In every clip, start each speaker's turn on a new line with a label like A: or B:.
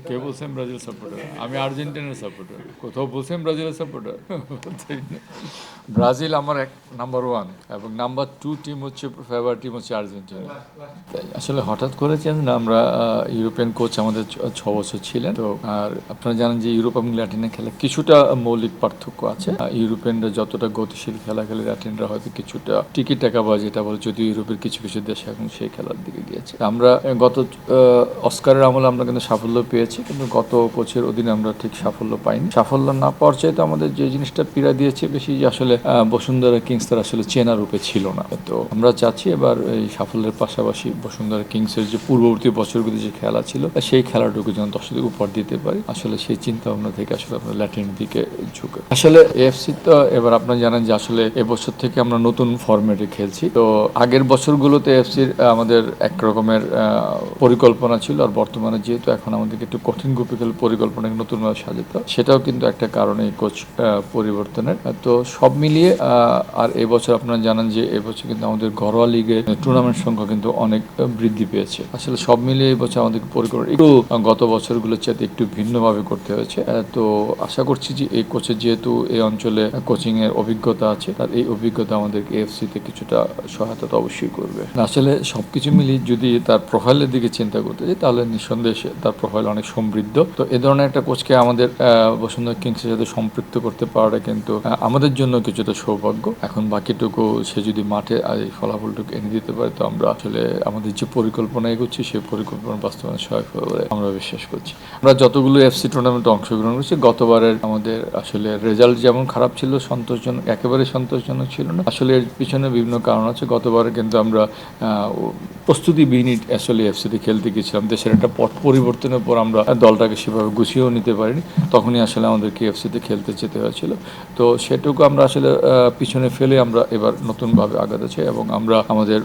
A: কে বলছেন Brazil supporter? আমি আর্জেন্টিনার সাপোর্টার। কোথাও বলছেন ব্রাজিলের সাপোর্টার? ব্রাজিল আমার নাম্বার 1 এবং নাম্বার 2 টিম হচ্ছে, ফেভারিট টিম হচ্ছে আর্জেন্টিনা। আসলে হঠাৎ করে চেঞ্জ না, আমরা ইউরোপিয়ান কোচ আমাদের 6 বছর ছিলেন তো। আর আপনারা জানেন যে ইউরোপ এবং ল্যাটিনের খেলা কিছুটা মৌলিক পার্থক্য আছে। ইউরোপিয়ানরা যতটা গতিশীল খেলা খেলে, ল্যাটিনরা হয়তো কিছুটা টিকি টাকা বা যেটা বলে, যদিও ইউরোপের কিছু কিছু দেশ এখন সেই খেলার দিকে গিয়েছে। আমরা গত অস্কারের আমলে আমরা কিন্তু সাফল্য পেয়েছি, কিন্তু গত কোচের অধীনে আমরা ঠিক সাফল্য পাইনি। সাফল্য না পাওয়ার চাইতে আমাদের যে জিনিসটা পীড়া দিয়েছে বেশি, যে আসলে বসুন্ধরা কিংস তার আসলে চেনা রূপে ছিল না। তো আমরা চাচ্ছি এবার এই সাফল্যের পাশাপাশি বসুন্ধরা কিংসের যে পূর্ববর্তী বছরগুলি যে খেলা ছিল, সেই খেলাটুকু যেন দর্শকদের উপহার দিতে পারি, আসলে সেই চিন্তা ভাবনা থেকে আসলে আমরা ল্যাটিনের দিকে ঝুঁকে। আসলে এএফসি তো এবার আপনারা জানেন যে আসলে এবছর থেকে আমরা নতুন ফরম্যাটে খেলছি। তো আগের বছরগুলোতে এএফসির আমাদের এক রকমের পরিকল্পনা ছিল, আর বর্তমানে যেহেতু এখন আমাদেরকে একটু কঠিন গুপিকল পরিকল্পনা নতুনভাবে সাজাতে, সেটাও কিন্তু একটা কারণ এই কোচ পরিবর্তনের। তো সব মিলিয়ে আর এবছর আপনারা জানেন যে এবছর কিন্তু আমাদের ঘরোয়া লিগে টুর্নামেন্ট সংখ্যা কিন্তু অনেক বৃদ্ধি পেয়েছে। আসলে সব মিলিয়ে এবছর আমাদের পরিকল্পনা একটু গত বছরগুলোর চাইতে একটু ভিন্নভাবে করতে হয়েছে। তো আশা করছি যে এই কোচের যেহেতু এই অঞ্চলে কোচিং এর অভিজ্ঞতা আছে, তার এই অভিজ্ঞতা আমাদের এএফসি তে কিছুটা সহায়তা তো অবশ্যই করবে। আসলে সবকিছু মিলিয়ে যদি তার প্রোফাইলের দিকে চিন্তা করতে যাই, তাহলে নিঃসন্দেহে তার প্রোফাইল অনেক সমৃদ্ধ। তো এ ধরনের একটা কোচকে আমাদের বসুন্ধরা কিংসের সাথে সম্পৃক্ত করতে পারাটা কিন্তু আমাদের জন্য কিছুটা সৌভাগ্য। এখন বাকিটুকু সে যদি মাঠে এই ফলাফলটুকু এনে দিতে পারে, তো আমরা আসলে আমাদের যে পরিকল্পনা এগোচ্ছি সেই পরিকল্পনা বাস্তবায়নে সহায়ক হবে বলে আমরা বিশ্বাস করছি। আমরা যতগুলো এফসি টুর্নামেন্টে অংশগ্রহণ করেছি, গতবারের আমাদের আসলে রেজাল্ট যেমন খারাপ ছিল, সন্তোষজনক একেবারে সন্তোষজনক ছিল না। আসলে এর পিছনে বিভিন্ন কারণ আছে। গতবারে কিন্তু আমরা প্রস্তুতিবিহীন আসলে এফসিতে খেলতে গেছিলাম। দেশের একটা পট পরিবর্তনের পর আমরা দলটাকে সেভাবে গুছিয়েও নিতে পারিনি। তখনই আসলে আমাদেরকে এফসিতে খেলতে যেতে হয়েছিল। তো সেটুকু আমরা আসলে পিছনে ফেলে আমরা এবার নতুনভাবে আগাতে চাই, এবং আমরা আমাদের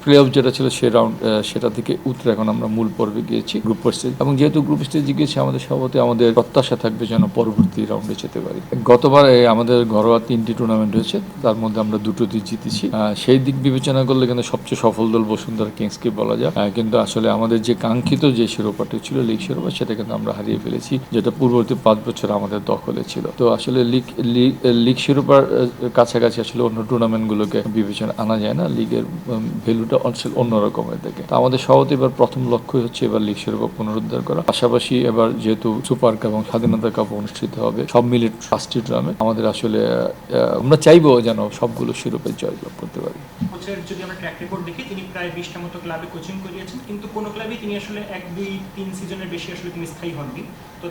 A: প্লে অফ যেটা ছিল সে রাউন্ড, সেটা থেকে উতরে এখন আমরা মূল পর্বে গিয়েছি, গ্রুপ স্টেজ। এবং যেহেতু গ্রুপ স্টেজে গিয়েছি, আমাদের সভাপতি আমাদের প্রত্যাশা থাকবে যেন পরবর্তী রাউন্ডে যেতে পারি। গতবার আমাদের ঘরোয়া 3টি টুর্নামেন্ট হয়েছে, তার মধ্যে আমরা 2টি জিতেছি। সেই দিক বিবেচনা করলে কিন্তু সবচেয়ে সফল দল বসুন্ধরা কিংসকে বলা যায়। কিন্তু আসলে আমাদের যে কাঙ্ক্ষিত যে শিরোপাটি ছিল, লিগ শিরোপা, সেটা কিন্তু আমরা হারিয়ে ফেলেছি, যেটা পূর্ববর্তী 5 বছর আমাদের দখলে ছিল। তো আসলে লিগ শিরোপার কাছাকাছি আসলে অন্য টুর্নামেন্টগুলোকে বিবেচনা আনা যায় না। লিগের ভ্যালুটা অন্য রকমের দেখে। তো আমাদের সভাপতি এবার প্রথম লক্ষ্য হচ্ছে এবার লিগ শিরোপা পুনরুদ্ধার করা। পাশাপাশি এবার যেহেতু সুপার কাপ এবং স্বাধীনতা কাপ অনুষ্ঠিত হবে, সব মিলে 5টি টুর্নামেন্ট, আমাদের আসলে আমরা চাইবো যেন সবগুলো শিরোপায় জয়লাভ করতে পারি।
B: কোচের যদি আমরা ট্র্যাক রেকর্ড দেখি, তিনি প্রায় 20টা মতো ক্লাবে কোচিং করিয়েছেন, কিন্তু কোনো ক্লাবেই তিনি আসলে 1-2-3 সিজনের বেশি আসলে তিনি স্থায়ী হননি। তো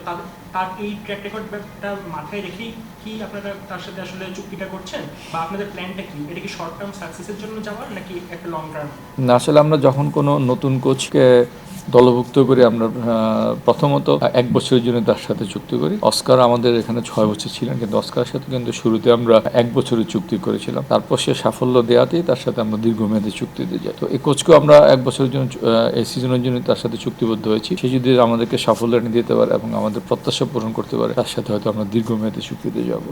B: তার এই ট্র্যাক রেকর্ডটা মাথায় রেখেই কি আপনারা তার সাথে আসলে চুক্তিটা করছেন, বা আপনাদের প্ল্যানটা কি? এটা কি শর্ট টার্ম সাকসেসের জন্য যাওয়ার, নাকি একটা লং টার্ম?
A: না, আসলে আমরা যখন কোনো নতুন কোচকে দলভুক্ত করি, আমরা প্রথমত 1 বছরের জন্য তার সাথে চুক্তি করি। অস্কার আমাদের এখানে 6 বছর ছিলেন, কিন্তু অস্কারের সাথে কিন্তু শুরুতে আমরা 1 বছরের চুক্তি করেছিলাম। তারপর সে সাফল্য দেওয়াতেই তার সাথে আমরা দীর্ঘমেয়াদী চুক্তিতে যাই। তো এই কোচকেও আমরা 1 বছরের জন্য, এই সিজনের জন্য তার সাথে চুক্তিবদ্ধ হয়েছি। সে যদি আমাদেরকে সাফল্য এনে দিতে পারে এবং আমাদের প্রত্যাশা পূরণ করতে পারে, তার সাথে হয়তো আমরা দীর্ঘমেয়াদী চুক্তিতে যাব।